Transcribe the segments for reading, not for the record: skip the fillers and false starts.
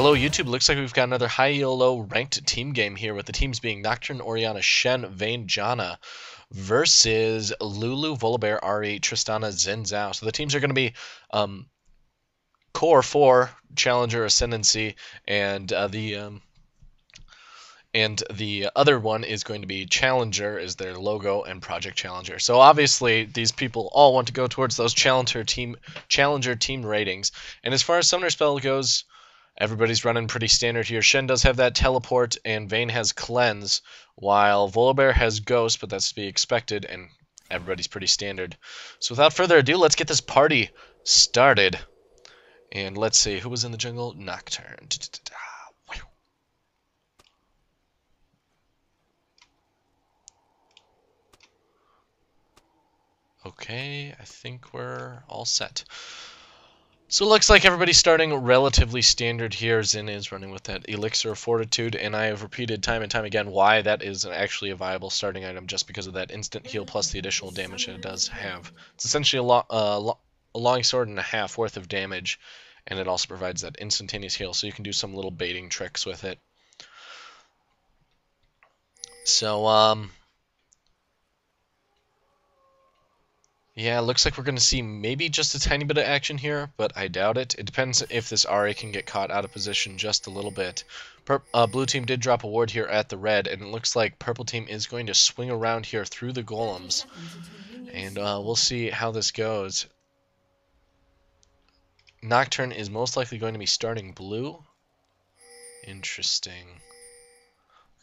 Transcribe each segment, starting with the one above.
Hello YouTube, looks like we've got another high YOLO ranked team game here with the teams being Nocturne, Orianna, Shen, Vayne, Janna versus Lulu, Volibear, Ahri, Tristana, Zhao. So the teams are going to be Core 4, Challenger, Ascendancy, and the other one is going to be Challenger is their logo and Project Challenger. So obviously these people all want to go towards those Challenger team ratings. And as far as Summoner Spell goes, everybody's running pretty standard here. Shen does have that Teleport, and Vayne has Cleanse, while Volibear has Ghost, but that's to be expected, and everybody's pretty standard. So without further ado, let's get this party started. And let's see, who was in the jungle? Nocturne. Okay, I think we're all set. So it looks like everybody's starting relatively standard here. Zin is running with that Elixir of Fortitude, and I have repeated time and time again why that is actually a viable starting item, just because of that instant heal plus the additional damage that it does have. It's essentially a long sword and a half worth of damage, and it also provides that instantaneous heal, so you can do some little baiting tricks with it. So, yeah, it looks like we're going to see maybe just a tiny bit of action here, but I doubt it. It depends if this Ahri can get caught out of position just a little bit. Blue team did drop a ward here at the red, and it looks like purple team is going to swing around here through the golems. And we'll see how this goes. Nocturne is most likely going to be starting blue. Interesting.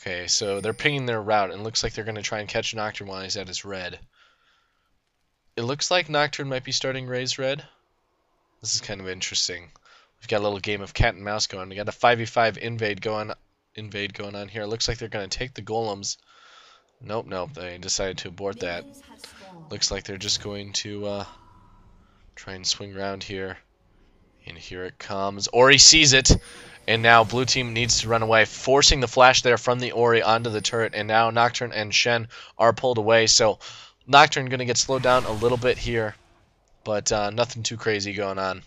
Okay, so they're pinging their route, and it looks like they're going to try and catch Nocturne while he's at his red. It looks like Nocturne might be starting Raise Red. This is kind of interesting. We've got a little game of cat and mouse going. We got a 5v5 invade going on here. It looks like they're going to take the golems. Nope, they decided to abort that. Looks like they're just going to try and swing around here. And here it comes. Ori sees it, and now blue team needs to run away, forcing the flash there from the Ori onto the turret. And now Nocturne and Shen are pulled away, so Nocturne going to get slowed down a little bit here, but nothing too crazy going on.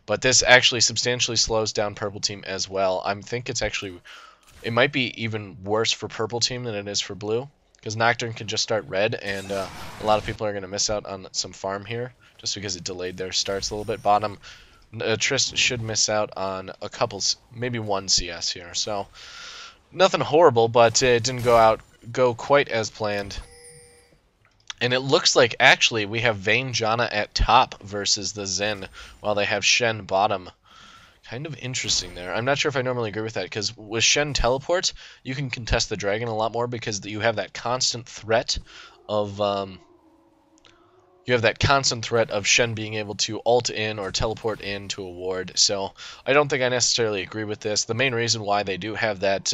But this actually substantially slows down purple team as well. I think it might be even worse for purple team than it is for blue, because Nocturne can just start red, and a lot of people are going to miss out on some farm here, just because it delayed their starts a little bit. Bottom, Trist should miss out on a couple, maybe one CS here. So nothing horrible, but it didn't go quite as planned. And it looks like, actually, we have Vayne Janna at top versus the Zen, while they have Shen bottom. Kind of interesting there. I'm not sure if I normally agree with that, because with Shen teleport, you can contest the dragon a lot more, because you have that constant threat of Shen being able to ult in or teleport into a ward. So I don't think I necessarily agree with this. The main reason why they do have that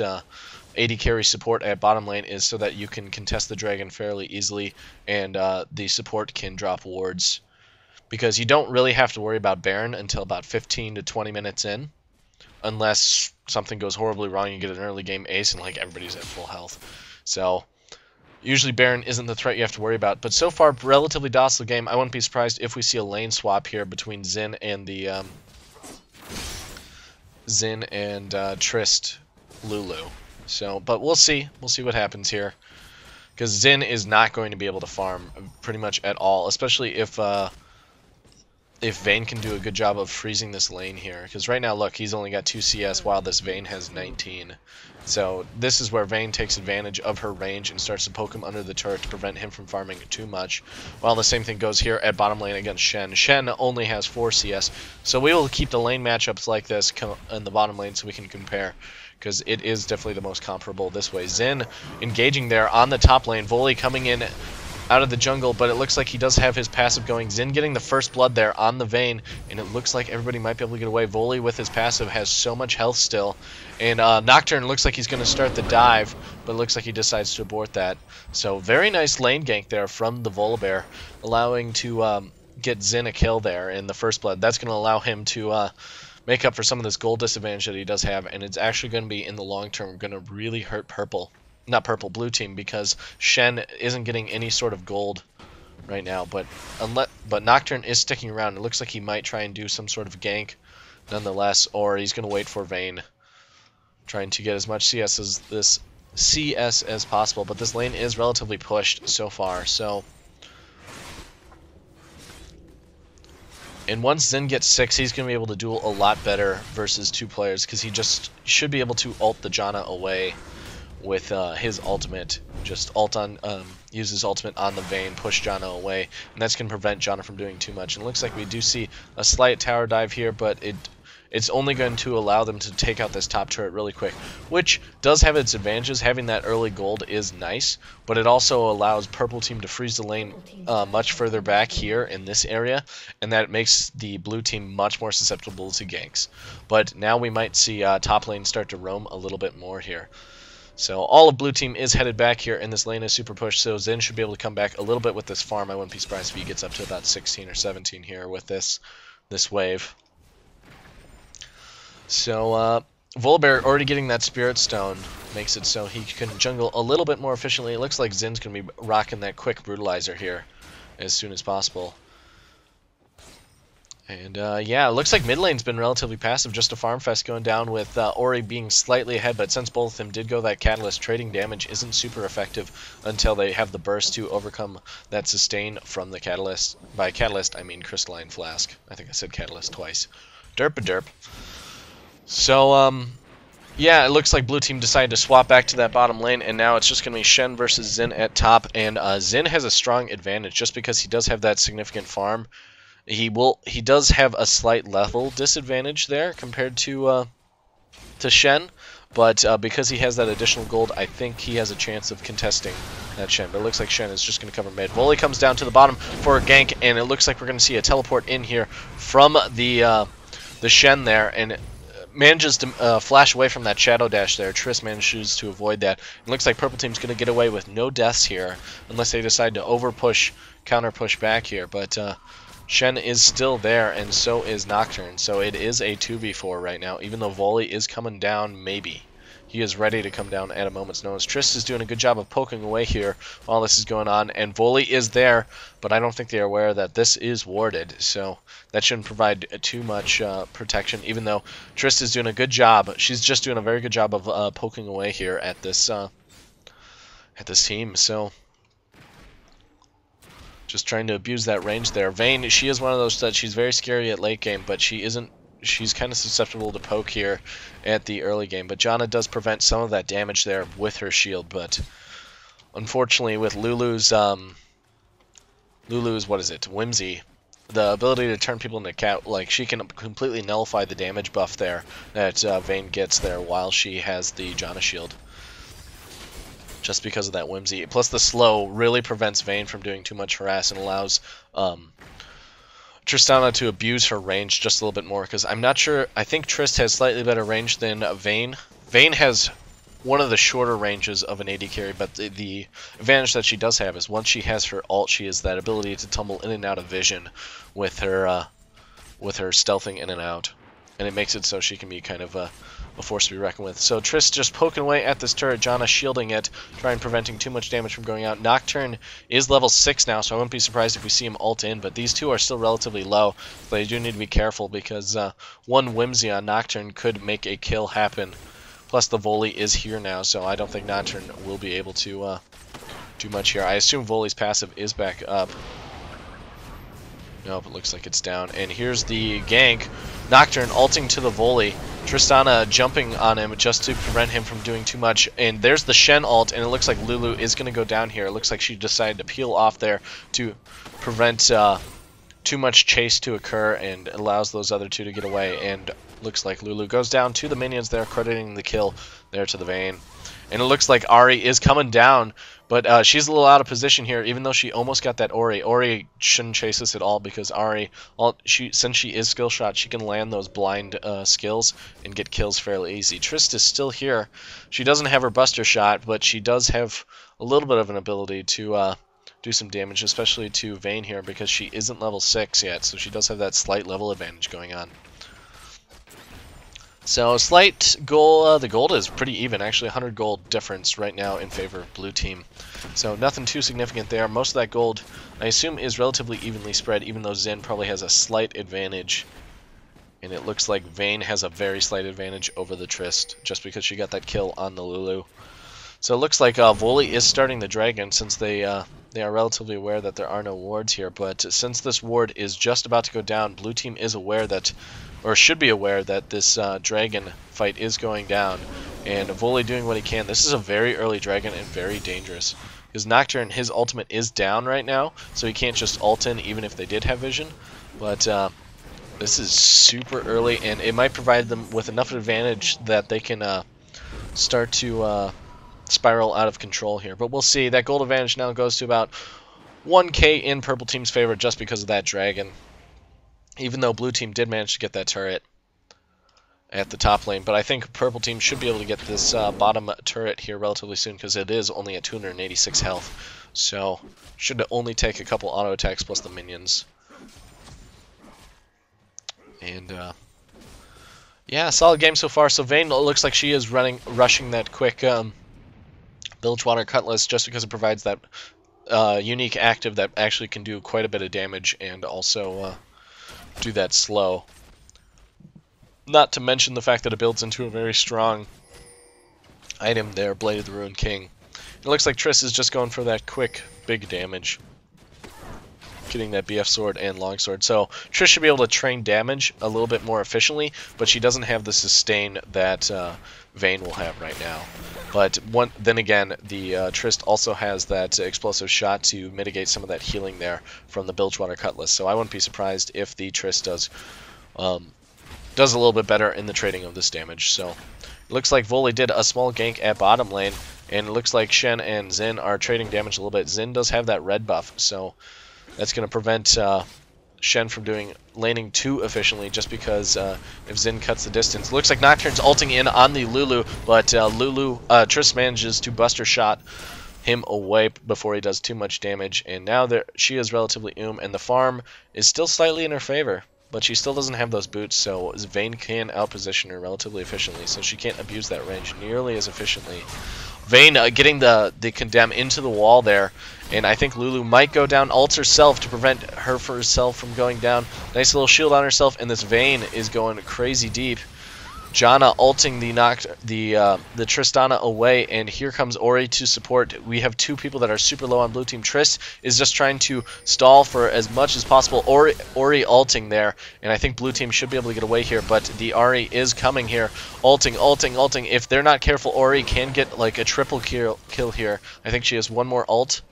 AD carry support at bottom lane is so that you can contest the dragon fairly easily, and the support can drop wards, because you don't really have to worry about Baron until about 15 to 20 minutes in, unless something goes horribly wrong, you get an early game ace and like everybody's at full health. So usually Baron isn't the threat you have to worry about, but so far relatively docile game. I wouldn't be surprised if we see a lane swap here between Zin and the Trist Lulu. So, but we'll see. We'll see what happens here, because Zin is not going to be able to farm pretty much at all, especially if Vayne can do a good job of freezing this lane here. Because right now, look, he's only got 2 CS while this Vayne has 19. So this is where Vayne takes advantage of her range and starts to poke him under the turret to prevent him from farming too much. While the same thing goes here at bottom lane against Shen. Shen only has 4 CS, so we will keep the lane matchups like this in the bottom lane so we can compare, because it is definitely the most comparable this way. Zin engaging there on the top lane. Volley coming in out of the jungle, but it looks like he does have his passive going. Zin getting the first blood there on the Vayne, and it looks like everybody might be able to get away. Volley with his passive has so much health still, and Nocturne looks like he's going to start the dive, but it looks like he decides to abort that. So very nice lane gank there from the Volibear, allowing to get Zin a kill there in the first blood. That's going to allow him to make up for some of this gold disadvantage that he does have, and it's actually going to be, in the long term, going to really hurt blue team, because Shen isn't getting any sort of gold right now, but Nocturne is sticking around. It looks like he might try and do some sort of gank nonetheless, or he's going to wait for Vayne, trying to get as much CS as possible. But this lane is relatively pushed so far, so. And once Zen gets 6, he's going to be able to duel a lot better versus 2 players, because he just should be able to ult the Janna away with his ultimate. Just use his ultimate on the Vayne, push Janna away, and that's going to prevent Janna from doing too much. And it looks like we do see a slight tower dive here, but it's only going to allow them to take out this top turret really quick, which does have its advantages. Having that early gold is nice, but it also allows purple team to freeze the lane much further back here in this area, and that makes the blue team much more susceptible to ganks. But now we might see top lane start to roam a little bit more here. So all of blue team is headed back here, and this lane is super pushed, so Zen should be able to come back a little bit with this farm. I wouldn't be surprised if he gets up to about 16 or 17 here with this wave. So, Volibear already getting that Spirit Stone makes it so he can jungle a little bit more efficiently. It looks like Zen's going to be rocking that quick Brutalizer here as soon as possible. And, yeah, it looks like mid lane's been relatively passive, just a farm fest going down with Ori being slightly ahead, but since both of them did go that Catalyst, trading damage isn't super effective until they have the burst to overcome that sustain from the Catalyst. By Catalyst, I mean Crystalline Flask. I think I said Catalyst twice. Derp-a-derp. So, yeah, it looks like blue team decided to swap back to that bottom lane, and now it's just going to be Shen versus Zen at top, and Zen has a strong advantage just because he does have that significant farm. He does have a slight level disadvantage there compared to Shen, but because he has that additional gold, I think he has a chance of contesting that Shen. But it looks like Shen is just going to cover mid. Volley comes down to the bottom for a gank, and it looks like we're going to see a teleport in here from the Shen there, and manages to flash away from that shadow dash there. Triss manages to avoid that. It looks like purple team's going to get away with no deaths here unless they decide to counter push back here. But Shen is still there, and so is Nocturne. So it is a 2v4 right now, even though Volley is coming down maybe. He is ready to come down at a moment's notice. Triss is doing a good job of poking away here while this is going on, and Volley is there, but I don't think they are aware that this is warded, so that shouldn't provide too much protection, even though Triss is doing a good job. She's just doing a very good job of poking away here at this team, so just trying to abuse that range there. Vayne, she is one of those that she's very scary at late game, but she isn't. She's kind of susceptible to poke here at the early game, but Janna does prevent some of that damage there with her shield. But unfortunately, with Lulu's what is it, Whimsy, the ability to turn people into cat, like she can completely nullify the damage buff there that Vayne gets there while she has the Janna shield. Just because of that Whimsy, plus the slow really prevents Vayne from doing too much harass and allows Tristana to abuse her range just a little bit more, because I'm not sure. I think Trist has slightly better range than Vayne. Vayne has one of the shorter ranges of an AD carry, but the advantage that she does have is once she has her ult, she has that ability to tumble in and out of vision with her stealthing in and out, and it makes it so she can be kind of a force to be reckoned with. So Triss just poking away at this turret, Janna shielding it, trying preventing too much damage from going out. Nocturne is level 6 now, so I wouldn't be surprised if we see him ult in, but these two are still relatively low, so they do need to be careful because one Whimsy on Nocturne could make a kill happen. Plus the Volley is here now, so I don't think Nocturne will be able to do much here. I assume Volley's passive is back up. Nope, it looks like it's down. And here's the gank. Nocturne ulting to the Volley. Tristana jumping on him just to prevent him from doing too much. And there's the Shen ult, and it looks like Lulu is going to go down here. It looks like she decided to peel off there to prevent too much chase to occur and allows those other two to get away. And looks like Lulu goes down to the minions there, crediting the kill there to the Vayne. And it looks like Ahri is coming down, but she's a little out of position here, even though she almost got that Ori. Ori shouldn't chase us at all because Ahri, since she is skill shot, she can land those blind skills and get kills fairly easy. Trist is still here. She doesn't have her buster shot, but she does have a little bit of an ability to do some damage, especially to Vayne here because she isn't level 6 yet, so she does have that slight level advantage going on. So slight goal, the gold is pretty even, actually 100 gold difference right now in favor of blue team. So nothing too significant there. Most of that gold, I assume, is relatively evenly spread, even though Zen probably has a slight advantage And it looks like Vayne has a very slight advantage over the Trist, just because she got that kill on the Lulu. So it looks like Voli is starting the Dragon, since they are relatively aware that there are no wards here. But since this ward is just about to go down, blue team is aware that, or should be aware that this Dragon fight is going down. And Voli doing what he can. This is a very early Dragon and very dangerous. Because Nocturne, his ultimate is down right now, so he can't just ult in even if they did have vision. But this is super early, and it might provide them with enough advantage that they can start to spiral out of control here. But we'll see. That gold advantage now goes to about 1k in purple team's favor just because of that Dragon. Even though blue team did manage to get that turret at the top lane. But I think purple team should be able to get this bottom turret here relatively soon, because it is only at 286 health. So should only take a couple auto attacks plus the minions. And yeah, solid game so far. So Vayne looks like she is rushing that quick Bilgewater Cutlass, just because it provides that unique active that actually can do quite a bit of damage and also do that slow. Not to mention the fact that it builds into a very strong item there, Blade of the Ruined King. It looks like Triss is just going for that quick, big damage, getting that BF sword and longsword. So Triss should be able to train damage a little bit more efficiently, but she doesn't have the sustain that Vayne will have right now. But then again, the Trist also has that explosive shot to mitigate some of that healing there from the Bilgewater Cutlass. So I wouldn't be surprised if the Trist does a little bit better in the trading of this damage. So it looks like Voli did a small gank at bottom lane, and it looks like Shen and Xin are trading damage a little bit. Xin does have that red buff, so that's going to prevent Shen from laning too efficiently, just because if Xin cuts the distance. Looks like Nocturne's ulting in on the Lulu, but Triss manages to buster shot him away before he does too much damage. And now she is relatively and the farm is still slightly in her favor, but she still doesn't have those boots, so Vayne can outposition her relatively efficiently, so she can't abuse that range nearly as efficiently. Vayne getting the condemn into the wall there, and I think Lulu might go down, ults herself to prevent herself from going down. Nice little shield on herself, and this Vayne is going crazy deep. Janna ulting the Tristana away, and here comes Ori to support. We have two people that are super low on blue team. Triss is just trying to stall for as much as possible. Ori ulting there, and I think blue team should be able to get away here, but the Ahri is coming here. Ulting. If they're not careful, Ori can get like a triple kill here. I think she has one more ult.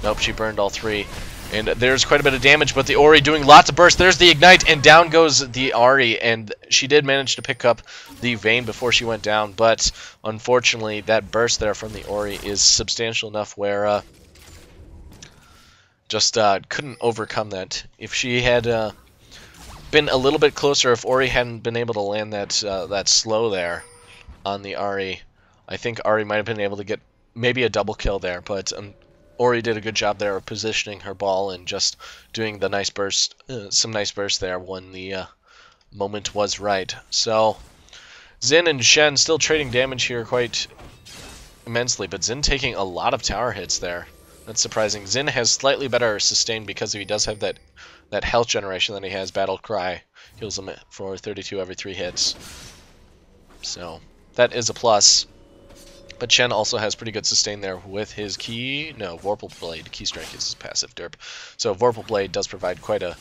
Nope, she burned all three. And there's quite a bit of damage, but the Ori doing lots of bursts. There's the Ignite, and down goes the Ahri, and she did manage to pick up the Vayne before she went down, but unfortunately that burst there from the Ori is substantial enough where just couldn't overcome that. If she had been a little bit closer, if Ori hadn't been able to land that slow there on the Ahri, I think Ahri might have been able to get maybe a double kill there, but Ori did a good job there of positioning her ball and just doing the nice burst, some nice burst there when the moment was right. So Xin and Shen still trading damage here quite immensely, but Xin taking a lot of tower hits there. That's surprising. Xin has slightly better sustain because he does have that health generation that he has. Battle Cry heals him for 32 every 3 hits. So that is a plus. But Shen also has pretty good sustain there with his Vorpal Blade. Key Strike is his passive derp. So Vorpal Blade does provide quite a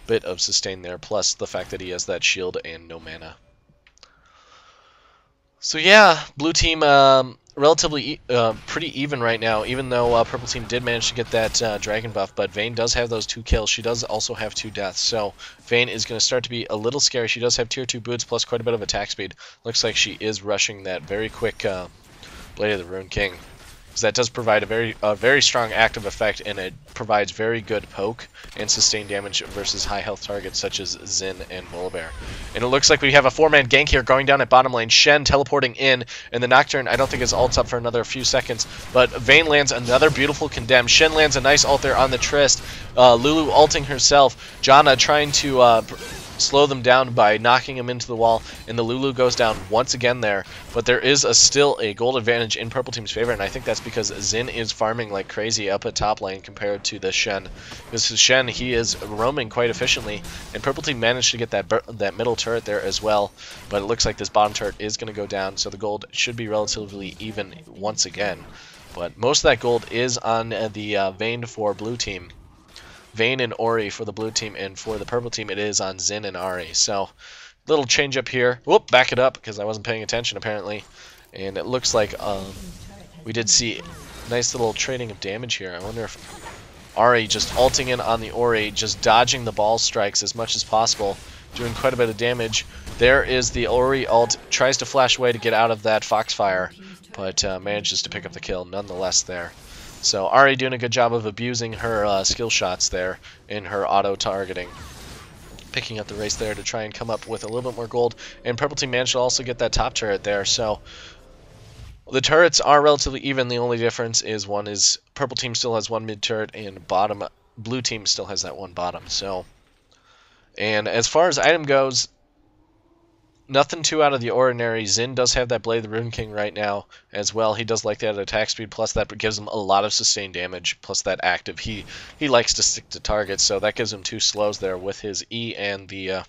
bit of sustain there, plus the fact that he has that shield and no mana. So yeah, blue team relatively pretty even right now, even though purple team did manage to get that dragon buff, but Vayne does have those 2 kills. She does also have 2 deaths, so Vayne is going to start to be a little scary. She does have tier 2 boots plus quite a bit of attack speed. Looks like she is rushing that very quick Blade of the Ruined King, because that does provide a very strong active effect, and it provides very good poke and sustained damage versus high health targets such as Xin and Volibear. And it looks like we have a 4-man gank here going down at bottom lane. Shen teleporting in, and the Nocturne I don't think his ult's up for another few seconds, but Vayne lands another beautiful condemn. Shen lands a nice ult there on the Trist. Lulu ulting herself. Janna trying to slow them down by knocking them into the wall, and the Lulu goes down once again there. But there is still a gold advantage in Purple Team's favor, and I think that's because Xin is farming like crazy up at top lane compared to the Shen. Because Shen, he is roaming quite efficiently, and Purple Team managed to get that middle turret there as well, but it looks like this bottom turret is going to go down, so the gold should be relatively even once again. But most of that gold is on the Vayne for blue team. Vayne and Ori for the blue team, and for the purple team it is on Xin and Ahri. So, little change up here. Whoop, back it up because I wasn't paying attention apparently. And it looks like we did see a nice little trading of damage here. I wonder if Ahri just ulting in on the Ori, just dodging the ball strikes as much as possible, doing quite a bit of damage. There is the Ori ult, tries to flash away to get out of that Foxfire, but manages to pick up the kill nonetheless there. So Ahri doing a good job of abusing her skill shots there in her auto-targeting. Picking up the race there to try and come up with a little bit more gold. And Purple Team managed to also get that top turret there. So the turrets are relatively even. The only difference is one is Purple Team still has one mid turret and bottom Blue Team still has that one bottom. So, and as far as item goes, nothing too out of the ordinary. Xin does have that Blade of the Rune King right now as well. He does like that attack speed, plus that gives him a lot of sustained damage, plus that active. He likes to stick to targets, so that gives him 2 slows there with his E and the,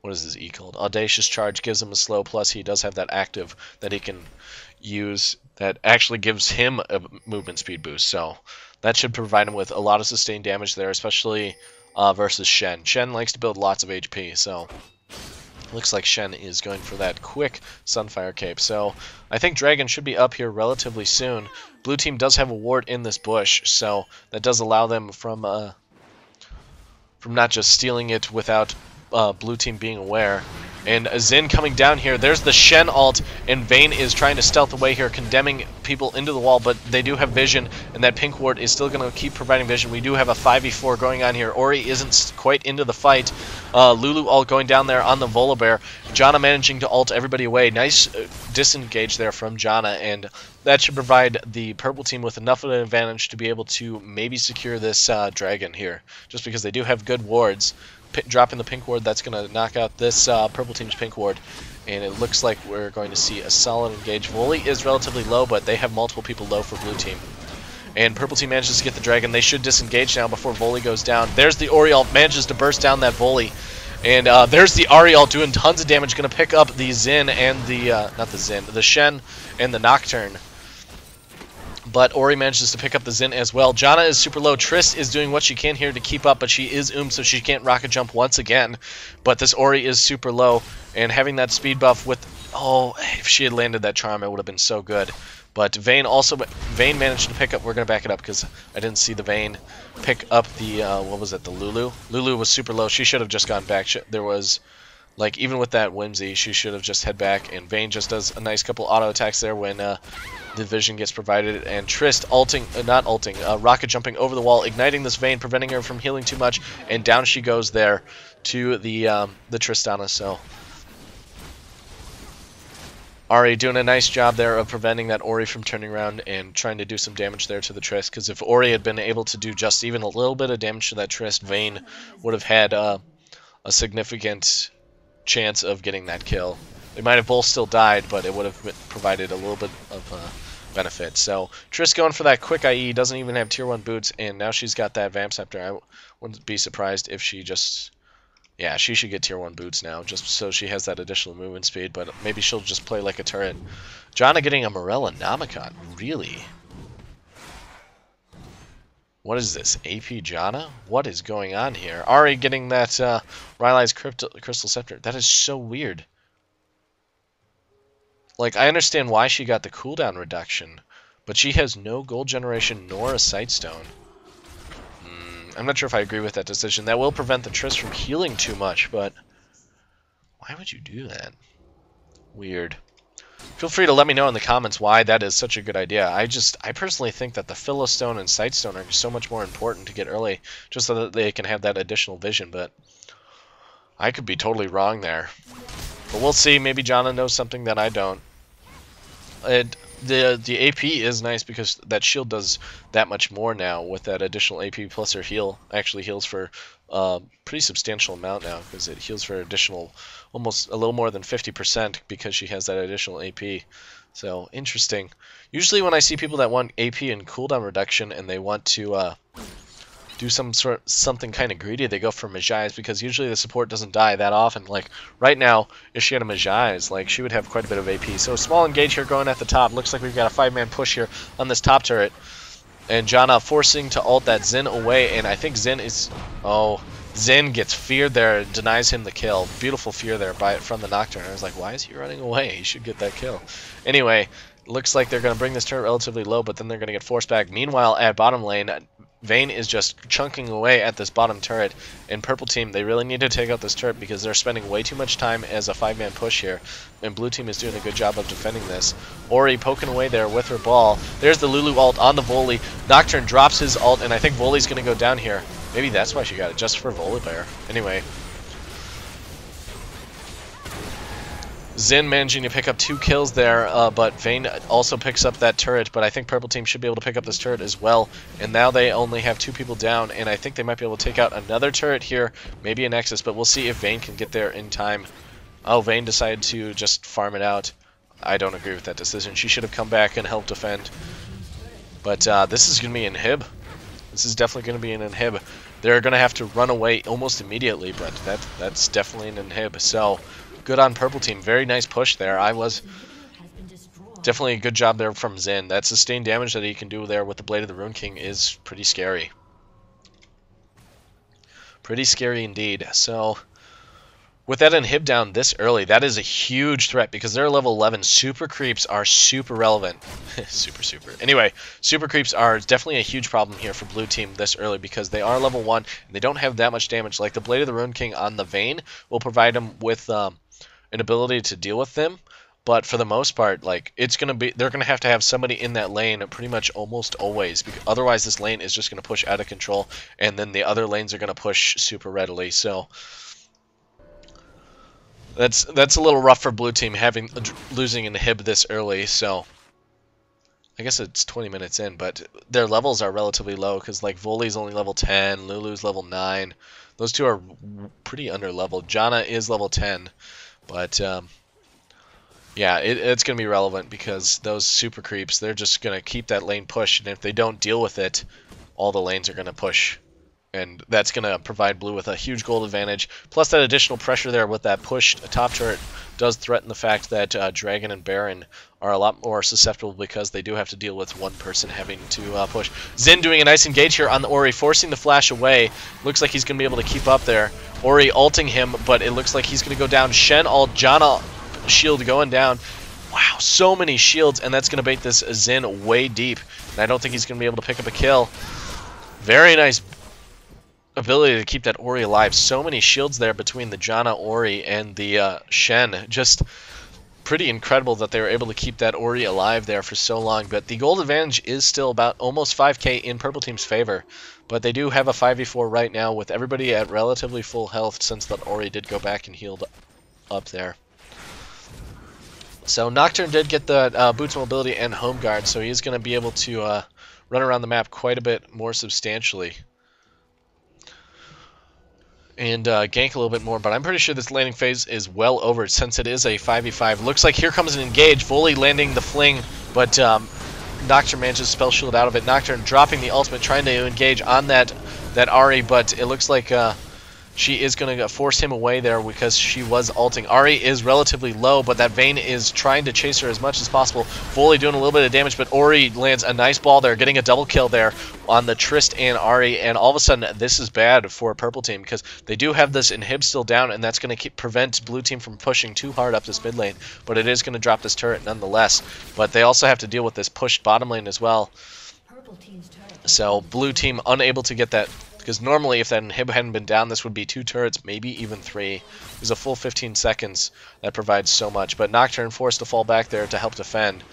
what is his E called? Audacious Charge gives him a slow, plus he does have that active that he can use that actually gives him a movement speed boost. So that should provide him with a lot of sustained damage there, especially versus Shen. Shen likes to build lots of HP, so looks like Shen is going for that quick Sunfire Cape. So I think Dragon should be up here relatively soon. Blue Team does have a ward in this bush, so that does allow them from not just stealing it without Blue Team being aware. And Xin coming down here. There's the Shen ult, and Vayne is trying to stealth away here, condemning people into the wall, but they do have vision, and that pink ward is still going to keep providing vision. We do have a 5v4 going on here. Ori isn't quite into the fight. Lulu ult going down there on the Volibear. Janna managing to ult everybody away. Nice disengage there from Janna, and that should provide the purple team with enough of an advantage to be able to maybe secure this dragon here, just because they do have good wards. Dropping the pink ward, that's going to knock out this purple team's pink ward, and it looks like we're going to see a solid engage. Volley is relatively low, but they have multiple people low for blue team. And purple team manages to get the dragon. They should disengage now before Volley goes down. There's the Oriol, manages to burst down that Volley. And there's the Ariel doing tons of damage, going to pick up the Xin and the, not the Xin, the Shen and the Nocturne. But Ori manages to pick up the Xin as well. Janna is super low. Trist is doing what she can here to keep up, but she is so she can't rocket jump once again. But this Ori is super low, and having that speed buff with... Oh, if she had landed that charm, it would have been so good. But Vayne managed to pick up... We're going to back it up because I didn't see the Vayne pick up the... what was it? The Lulu? Lulu was super low. She should have just gone back. There was... Like, even with that Whimsy, she should have just head back, and Vayne just does a nice couple auto attacks there when the vision gets provided, and Trist rocket jumping over the wall, igniting this Vayne, preventing her from healing too much, and down she goes there to the Tristana. So Ahri doing a nice job there of preventing that Ori from turning around and trying to do some damage there to the Trist, because if Ori had been able to do just even a little bit of damage to that Trist, Vayne would have had a significant chance of getting that kill. They might have both still died, but it would have provided a little bit of benefit. So Triss going for that quick IE, doesn't even have tier 1 boots, and now she's got that Vamp Scepter. I wouldn't be surprised if she just... Yeah, she should get tier 1 boots now, just so she has that additional movement speed, but maybe she'll just play like a turret. Janna getting a Morella Namicon, really? What is this, AP Janna? What is going on here? Ahri getting that Rylai's Crystal Scepter. That is so weird. Like, I understand why she got the cooldown reduction, but she has no gold generation nor a Sightstone. I'm not sure if I agree with that decision. That will prevent the Triss from healing too much, but why would you do that? Weird. Feel free to let me know in the comments why that is such a good idea. I personally think that the Philistone and Sightstone are so much more important to get early, just so that they can have that additional vision, but I could be totally wrong there. But we'll see. Maybe Janna knows something that I don't. the AP is nice because that shield does that much more now with that additional AP plus her heal. Actually heals for pretty substantial amount now because it heals for additional almost a little more than 50% because she has that additional AP. So interesting. Usually when I see people that want AP and cooldown reduction and they want to do something kind of greedy, they go for Mejai's because usually the support doesn't die that often. Like right now, if she had a Mejai's, like she would have quite a bit of AP. So small engage here going at the top. Looks like we've got a 5-man push here on this top turret. And Janna forcing to ult that Xin away, and I think Xin is... Oh, Xin gets feared there, denies him the kill. Beautiful fear there from the Nocturne. I was like, why is he running away? He should get that kill. Anyway, looks like they're going to bring this turret relatively low, but then they're going to get forced back. Meanwhile, at bottom lane, Vayne is just chunking away at this bottom turret. And purple team, they really need to take out this turret because they're spending way too much time as a 5-man push here. And blue team is doing a good job of defending this. Ori poking away there with her ball. There's the Lulu ult on the Volley. Nocturne drops his ult, and I think Volley's going to go down here. Maybe that's why she got it, just for Volibear. Anyway. Xin managing to pick up 2 kills there, but Vayne also picks up that turret, but I think purple team should be able to pick up this turret as well. And now they only have 2 people down, and I think they might be able to take out another turret here, maybe an Acez, but we'll see if Vayne can get there in time. Oh, Vayne decided to just farm it out. I don't agree with that decision. She should have come back and helped defend. But this is going to be an inhib. This is definitely going to be an inhib. They're going to have to run away almost immediately, but that's definitely an inhib. So... good on purple team. Very nice push there. Definitely a good job there from Xin. That sustained damage that he can do there with the Blade of the Rune King is pretty scary. Pretty scary indeed. So, with that inhib down this early, that is a huge threat because they're level 11. Super creeps are super relevant. super. Anyway, super creeps are definitely a huge problem here for blue team this early because they are level 1 and they don't have that much damage. Like the Blade of the Rune King on the Vayne will provide them with... an ability to deal with them, but for the most part, like they're gonna have to have somebody in that lane pretty much almost always, because otherwise this lane is just gonna push out of control, and then the other lanes are gonna push super readily. So that's a little rough for blue team losing an inhib this early. So I guess it's 20 minutes in, but their levels are relatively low because like Volley's only level 10, Lulu's level 9. Those two are pretty under leveled. Janna is level 10. But, yeah, it's going to be relevant because those super creeps, they're just going to keep that lane pushed. And if they don't deal with it, all the lanes are going to push. And that's going to provide blue with a huge gold advantage. Plus that additional pressure there with that pushed top turret does threaten the fact that Dragon and Baron are a lot more susceptible because they do have to deal with one person having to push. Xin doing a nice engage here on the Ori, forcing the flash away. Looks like he's going to be able to keep up there. Ori ulting him, but it looks like he's going to go down. Shen ult, Janna shield going down. Wow, so many shields, and that's going to bait this Xin way deep. And I don't think he's going to be able to pick up a kill. Very nice ability to keep that Ori alive. So many shields there between the Janna, Ori, and the Shen. Just pretty incredible that they were able to keep that Ori alive there for so long. But the gold advantage is still about almost 5k in purple team's favor. But they do have a 5v4 right now with everybody at relatively full health since that Ori did go back and healed up there. So Nocturne did get the boots mobility and home guard, so he's going to be able to run around the map quite a bit more substantially. And gank a little bit more, but I'm pretty sure this landing phase is well over since it is a 5v5. Looks like here comes an engage. Volley landing the fling, but Nocturne manages to spell shield out of it. Nocturne dropping the ultimate, trying to engage on that Ahri, but it looks like she is going to force him away there because she was ulting. Ahri is relatively low, but that Vayne is trying to chase her as much as possible. Volley doing a little bit of damage, but Ori lands a nice ball there, getting a double kill there on the Trist and Ahri, and all of a sudden this is bad for purple team because they do have this inhib still down, and that's going to prevent blue team from pushing too hard up this mid lane, but it is going to drop this turret nonetheless. But they also have to deal with this pushed bottom lane as well. So blue team unable to get that, because normally if that inhib hadn't been down, this would be 2 turrets, maybe even 3. There's a full 15 seconds that provides so much. But Nocturne forced to fall back there to help defend.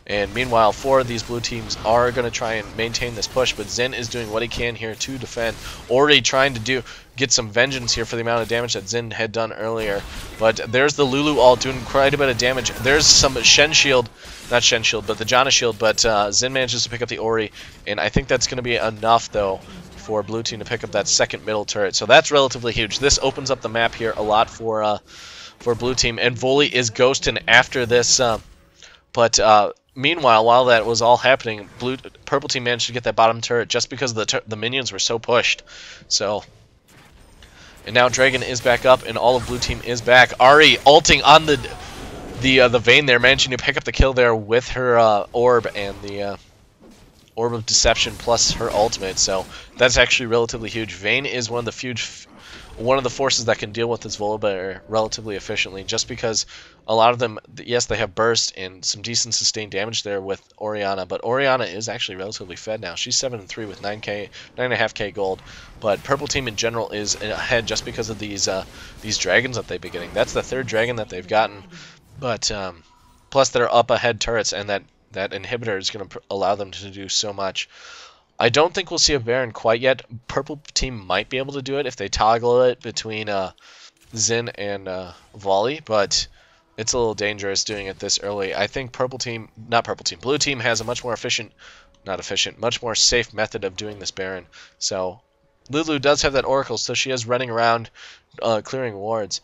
And meanwhile, 4 of these blue teams are going to try and maintain this push, but Xin is doing what he can here to defend. Already trying to get some vengeance here for the amount of damage that Xin had done earlier. But there's the Lulu ult doing quite a bit of damage. There's some Shen shield. not Shen shield, but the Janna shield, but Xin manages to pick up the Ori, and I think that's going to be enough, though, for blue team to pick up that second middle turret. So that's relatively huge. This opens up the map here a lot for blue team, and Voli is ghosting after this, but meanwhile, while that was all happening, purple team managed to get that bottom turret just because the minions were so pushed. So, and now Dragon is back up, and all of blue team is back. Ahri ulting on the Vayne there, managing to pick up the kill there with her orb and the Orb of Deception plus her ultimate. So that's actually relatively huge. Vayne is one of the forces that can deal with this Volibear relatively efficiently, just because a lot of them, yes, they have burst and some decent sustained damage there with Orianna, but Orianna is actually relatively fed now. She's 7-3 with 9.5k gold, but purple team in general is ahead just because of these dragons that they've been getting. That's the third dragon that they've gotten, but plus they're up ahead turrets, and that inhibitor is going to allow them to do so much. I don't think we'll see a Baron quite yet. Purple team might be able to do it if they toggle it between Xin and Volley, but it's a little dangerous doing it this early. I think blue team has a much more much more safe method of doing this Baron. So Lulu does have that Oracle, so she is running around clearing wards.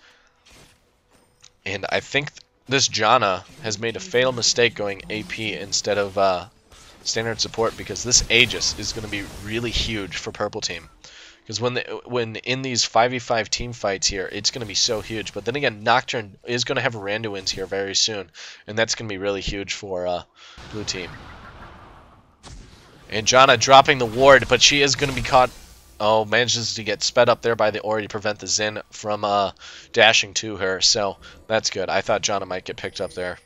And I think this Janna has made a fatal mistake going AP instead of standard support, because this Aegis is going to be really huge for purple team. Because when in these 5v5 team fights here, it's going to be so huge. But then again, Nocturne is going to have Randuin's here very soon, and that's going to be really huge for blue team. And Janna dropping the ward, but she is going to be caught. Oh, manages to get sped up there by the Ori to prevent the Xin from dashing to her. So that's good. I thought Janna might get picked up there.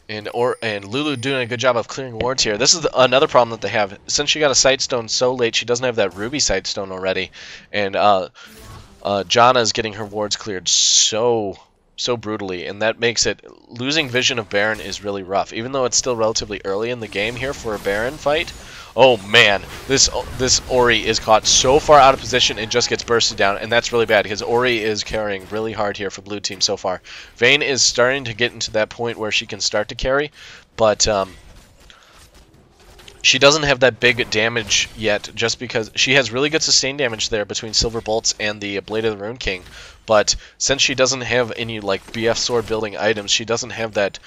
And Lulu doing a good job of clearing wards here. This is another problem that they have. Since she got a Sightstone so late, she doesn't have that Ruby Sightstone already. And Janna is getting her wards cleared so brutally, and that makes it, losing vision of Baron is really rough. Even though it's still relatively early in the game here for a Baron fight. Oh man, this Ori is caught so far out of position and just gets bursted down, and that's really bad because Ori is carrying really hard here for blue team so far. Vayne is starting to get into that point where she can start to carry, but she doesn't have that big damage yet, just because she has really good sustained damage there between Silver Bolts and the Blade of the Rune King. But since she doesn't have any like BF sword building items, she doesn't have that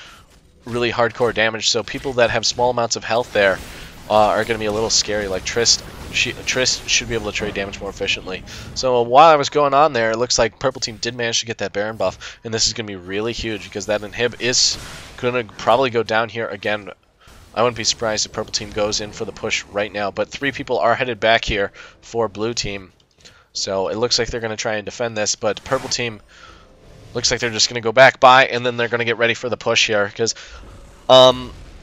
really hardcore damage. So people that have small amounts of health there are going to be a little scary. Like Trist should be able to trade damage more efficiently. So while I was going on there, it looks like purple team did manage to get that Baron buff, and this is going to be really huge because that inhib is going to probably go down here again. I wouldn't be surprised if purple team goes in for the push right now, but 3 people are headed back here for blue team. So it looks like they're going to try and defend this, but purple team looks like they're just going to go back by, and then they're going to get ready for the push here, because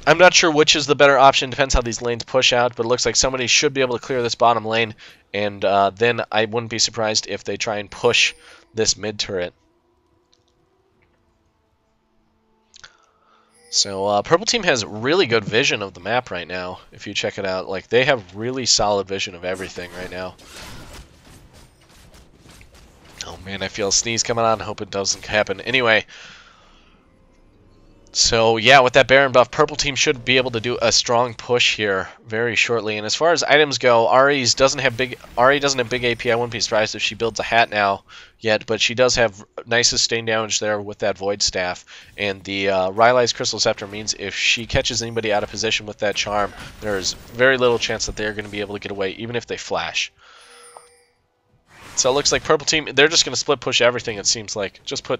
I'm not sure which is the better option. Depends how these lanes push out, but it looks like somebody should be able to clear this bottom lane, and then I wouldn't be surprised if they try and push this mid turret. So purple team has really good vision of the map right now. If you check it out, like they have really solid vision of everything right now. Oh man, I feel a sneeze coming on. Hope it doesn't happen. Anyway. So yeah, with that Baron buff, purple team should be able to do a strong push here very shortly. And as far as items go, Ahri doesn't have big AP. I wouldn't be surprised if she builds a hat now yet, but she does have nice sustained damage there with that Void Staff. And the Rylai's Crystal Scepter means if she catches anybody out of position with that charm, there's very little chance that they're going to be able to get away, even if they flash. So it looks like purple team, they're just going to split push everything, it seems like. Just put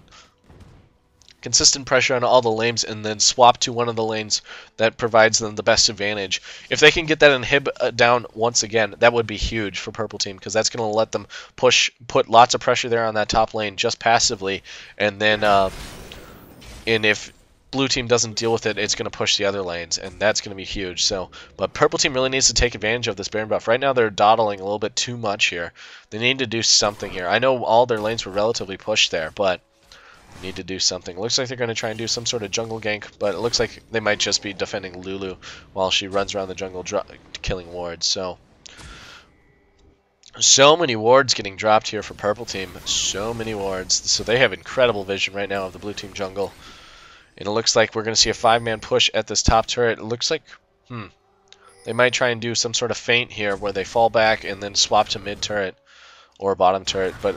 consistent pressure on all the lanes and then swap to one of the lanes that provides them the best advantage. If they can get that inhib down once again, that would be huge for purple team, because that's going to let them put lots of pressure there on that top lane just passively, and then and if blue team doesn't deal with it, it's going to push the other lanes, and that's going to be huge. So, but purple team really needs to take advantage of this Baron buff. Right now they're dawdling a little bit too much here. They need to do something here. I know all their lanes were relatively pushed there, but need to do something. Looks like they're going to try and do some sort of jungle gank, but it looks like they might just be defending Lulu while she runs around the jungle killing wards. So many wards getting dropped here for purple team. So many wards. So they have incredible vision right now of the blue team jungle. And it looks like we're going to see a 5-man push at this top turret. It looks like, they might try and do some sort of feint here where they fall back and then swap to mid turret or bottom turret. But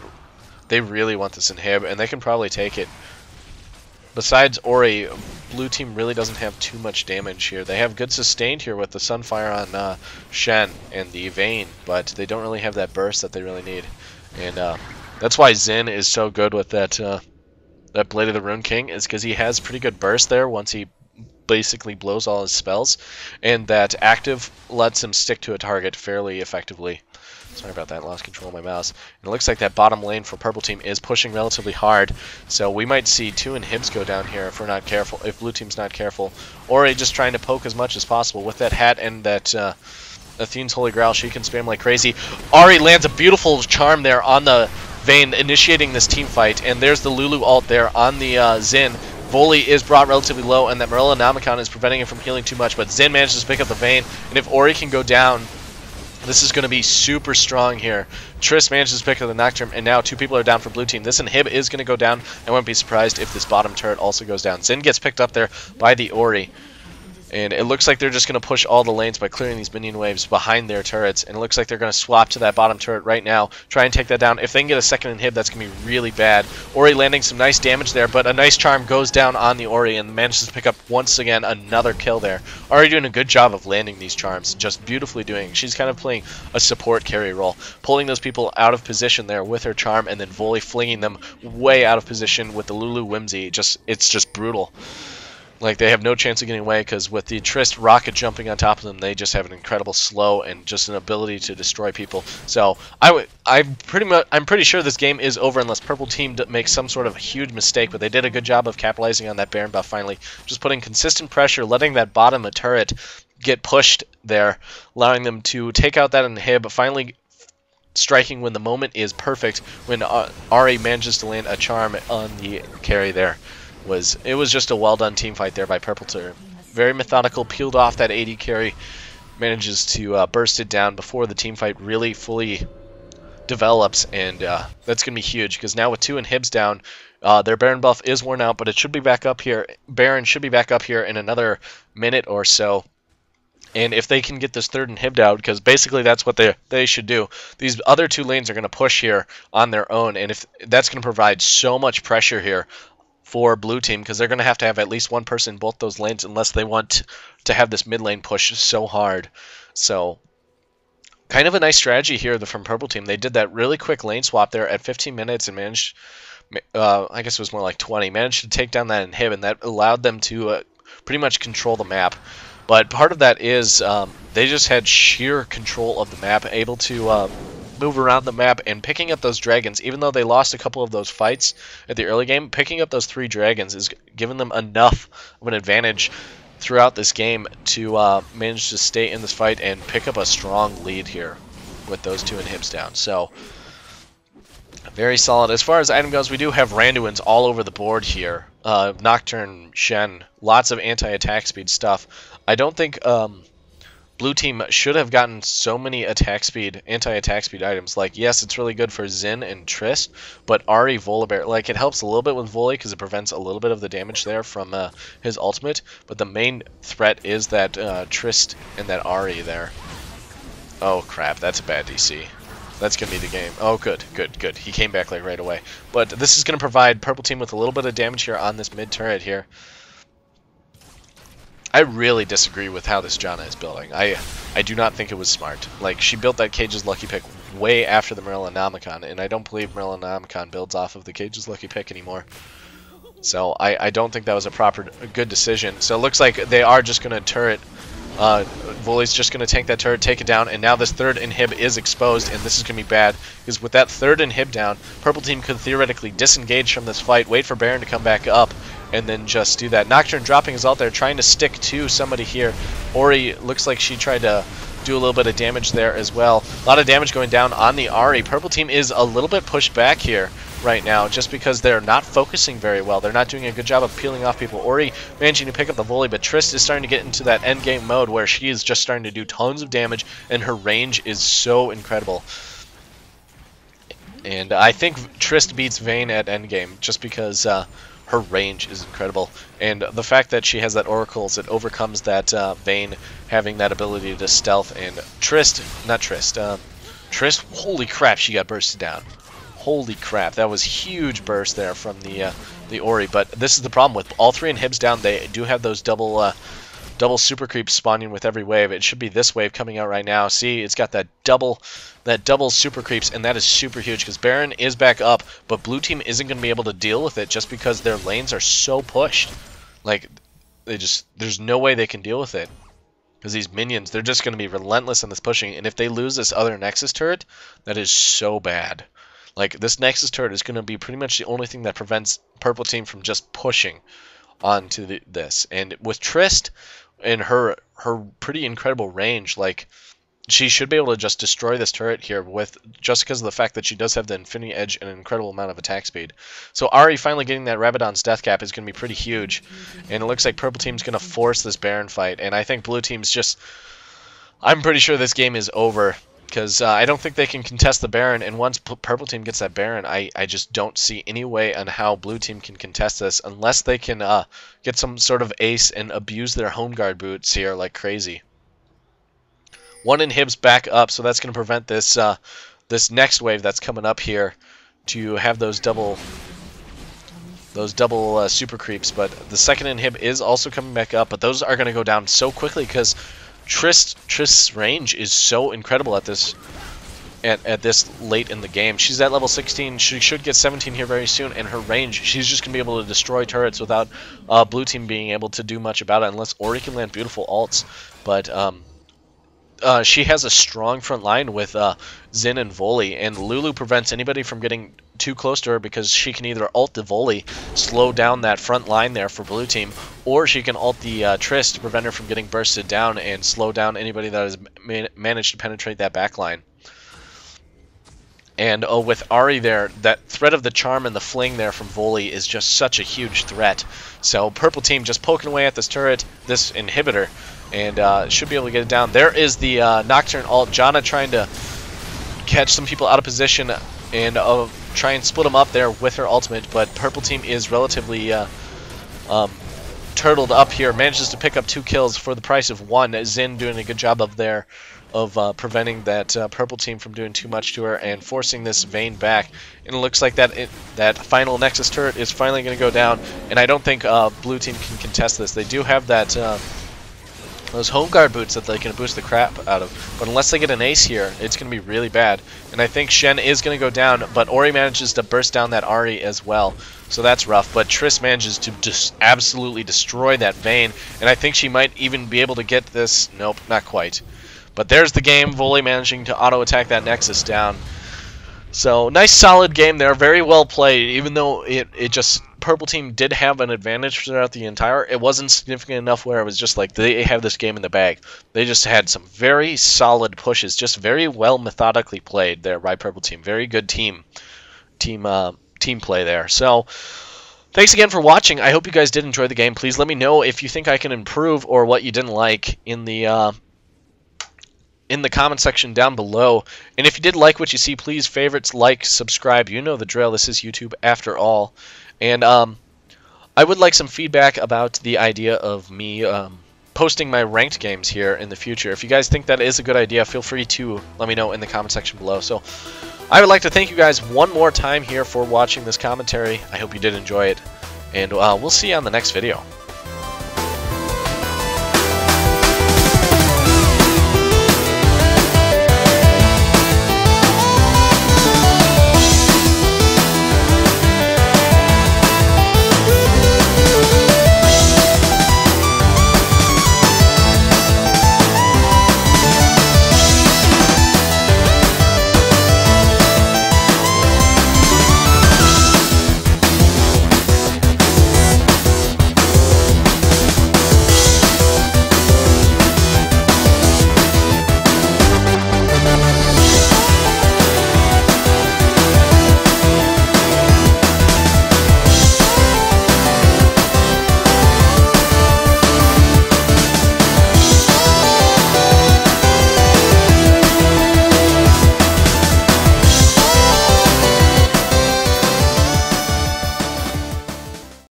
they really want this inhib, and they can probably take it. Besides Ori, blue team really doesn't have too much damage here. They have good sustained here with the Sunfire on Shen and the Vayne, but they don't really have that burst that they really need. And that's why Xin is so good with that that Blade of the Rune King, is because he has pretty good burst there once he basically blows all his spells, and that active lets him stick to a target fairly effectively. Sorry about that, lost control of my mouse. And it looks like that bottom lane for purple team is pushing relatively hard, so we might see 2 inhibs go down here if we're not careful, if blue team's not careful. Ori just trying to poke as much as possible with that hat and that Athene's Holy Grail. She can spam like crazy. Ahri lands a beautiful charm there on the Vayne, initiating this team fight, and there's the Lulu ult there on the Xin. Voli is brought relatively low, and that Morellonomicon is preventing him from healing too much, but Xin manages to pick up the Vayne, and if Ori can go down, this is going to be super strong here. Trist manages to pick up the Nocturne, and now 2 people are down for blue team. This inhib is going to go down. I wouldn't be surprised if this bottom turret also goes down. Xin gets picked up there by the Ori. And it looks like they're just going to push all the lanes by clearing these minion waves behind their turrets. And it looks like they're going to swap to that bottom turret right now, try and take that down. If they can get a second inhib, that's going to be really bad. Ori landing some nice damage there, but a nice charm goes down on the Ori and manages to pick up, once again, another kill there. Ahri doing a good job of landing these charms, just beautifully doing. She's kind of playing a support carry role, pulling those people out of position there with her charm, and then Voli flinging them way out of position with the Lulu Whimsy. It's just brutal. Like, they have no chance of getting away, because with the Trist rocket jumping on top of them, they just have an incredible slow and just an ability to destroy people. So I'm pretty sure this game is over unless purple team makes some sort of huge mistake. But they did a good job of capitalizing on that Baron buff finally, just putting consistent pressure, letting that bottom turret get pushed there, allowing them to take out that inhib, finally striking when the moment is perfect, when Ahri manages to land a charm on the carry there. It was just a well done team fight there by purple team. Very methodical, peeled off that AD carry, manages to burst it down before the team fight really fully develops, and that's going to be huge, because now with 2 inhibs down, their Baron buff is worn out, but it should be back up here. Baron should be back up here in another minute or so. And if they can get this 3rd inhib out, because basically that's what they should do, these other 2 lanes are going to push here on their own, and if that's going to provide so much pressure here for blue team, because they're going to have at least 1 person in both those lanes unless they want to have this mid lane push so hard. So kind of a nice strategy here from purple team. They did that really quick lane swap there at 15 minutes and managed, I guess it was more like 20, managed to take down that inhib, and that allowed them to pretty much control the map. But part of that is they just had sheer control of the map, able to move around the map, and picking up those dragons, even though they lost a couple of those fights at the early game, picking up those 3 dragons is giving them enough of an advantage throughout this game to manage to stay in this fight and pick up a strong lead here with those 2 inhibs down. So very solid. As far as item goes, we do have Randuins all over the board here. Nocturne, Shen, lots of anti-attack speed stuff. I don't think blue team should have gotten so many anti-attack speed items. Like, yes, it's really good for Xin and Trist, but Ahri, Volibear, like, it helps a little bit with Voli because it prevents a little bit of the damage there from his ultimate, but the main threat is that Trist and that Ahri there. Oh crap, that's a bad DC. That's going to be the game. Oh, good. He came back like right away. But this is going to provide purple team with a little bit of damage here on this mid turret here. I really disagree with how this Janna is building. I do not think it was smart. Like, she built that Cage's Lucky Pick way after the Morellonomicon, and I don't believe Morellonomicon builds off of the Cage's Lucky Pick anymore. So I don't think that was a good decision. So it looks like they are just going to turret. Voli's just going to tank that turret, take it down, and now this 3rd inhib is exposed, and this is going to be bad, because with that 3rd inhib down, purple team could theoretically disengage from this fight, wait for Baron to come back up, and then just do that. Nocturne dropping his ult there, trying to stick to somebody here. Ori looks like she tried to do a little bit of damage there as well. A lot of damage going down on the Ahri. Purple team is a little bit pushed back here right now, just because they're not focusing very well. They're not doing a good job of peeling off people. Ori managing to pick up the volley, but Trist is starting to get into that end game mode where she is just starting to do tons of damage, and her range is so incredible. And I think Trist beats Vayne at endgame just because her range is incredible. And the fact that she has that Oracles, it overcomes that Vayne having that ability to stealth. And Trist, holy crap, she got bursted down. Holy crap, that was huge burst there from the Ori. But this is the problem with all three inhibs down. They do have those double super creeps spawning with every wave. It should be this wave coming out right now. See, it's got that double super creeps, and that is super huge because Baron is back up, but blue team isn't going to be able to deal with it just because their lanes are so pushed. Like, there's no way they can deal with it because these minions, they're just going to be relentless in this pushing, and if they lose this other Nexus turret, that is so bad. Like, this Nexus turret is going to be pretty much the only thing that prevents purple team from just pushing onto this. And with Trist and her pretty incredible range, like, she should be able to just destroy this turret here with just because of the fact that she does have the Infinity Edge and an incredible amount of attack speed. So Ahri finally getting that Rabadon's death cap is going to be pretty huge, and it looks like purple team's going to force this Baron fight, and I think blue team's just, I'm pretty sure this game is over because I don't think they can contest the Baron, and once purple team gets that Baron, I just don't see any way on how blue team can contest this unless they can get some sort of ace and abuse their home guard boots here like crazy. One inhib's back up, so that's going to prevent this this next wave that's coming up here to have those double super creeps. But the second inhib is also coming back up, but those are going to go down so quickly because Trist's range is so incredible at this late in the game. She's at level 16. She should get 17 here very soon, and her range, she's just going to be able to destroy turrets without blue team being able to do much about it unless Ori can land beautiful ults. But she has a strong front line with Xin and Voli, and Lulu prevents anybody from getting too close to her because she can either ult the Voli, slow down that front line there for blue team, or she can ult the Trist to prevent her from getting bursted down and slow down anybody that has managed to penetrate that back line. And with Ahri there, that threat of the charm and the fling there from Voli is just such a huge threat. So purple team just poking away at this turret, this inhibitor, and should be able to get it down. There is the Nocturne ult. Janna trying to catch some people out of position and try and split them up there with her ultimate, but purple team is relatively turtled up here. Manages to pick up 2 kills for the price of 1. Xin doing a good job of preventing that purple team from doing too much to her and forcing this Vayne back. And it looks like that final Nexus turret is finally going to go down, and I don't think blue team can contest this. They do have that those home guard boots that they can boost the crap out of, but unless they get an ace here, it's going to be really bad. And I think Shen is going to go down, but Ori manages to burst down that Ahri as well, so that's rough. But Triss manages to just absolutely destroy that Vayne, and I think she might even be able to get this. Nope, not quite. But there's the game. Voli managing to auto-attack that Nexus down. So, nice solid game there. Very well played, even though it just... Purple team did have an advantage throughout the entire... It wasn't significant enough where it was just like, they have this game in the bag. They just had some very solid pushes. Just very well methodically played there by purple team. Very good team play there. So... Thanks again for watching. I hope you guys did enjoy the game. Please let me know if you think I can improve or what you didn't like in the comment section down below. And if you did like what you see, please favorites, like, subscribe. You know the drill. This is YouTube after all. And I would like some feedback about the idea of me posting my ranked games here in the future. If you guys think that is a good idea, feel free to let me know in the comment section below. So I would like to thank you guys one more time here for watching this commentary. I hope you did enjoy it, and we'll see you on the next video.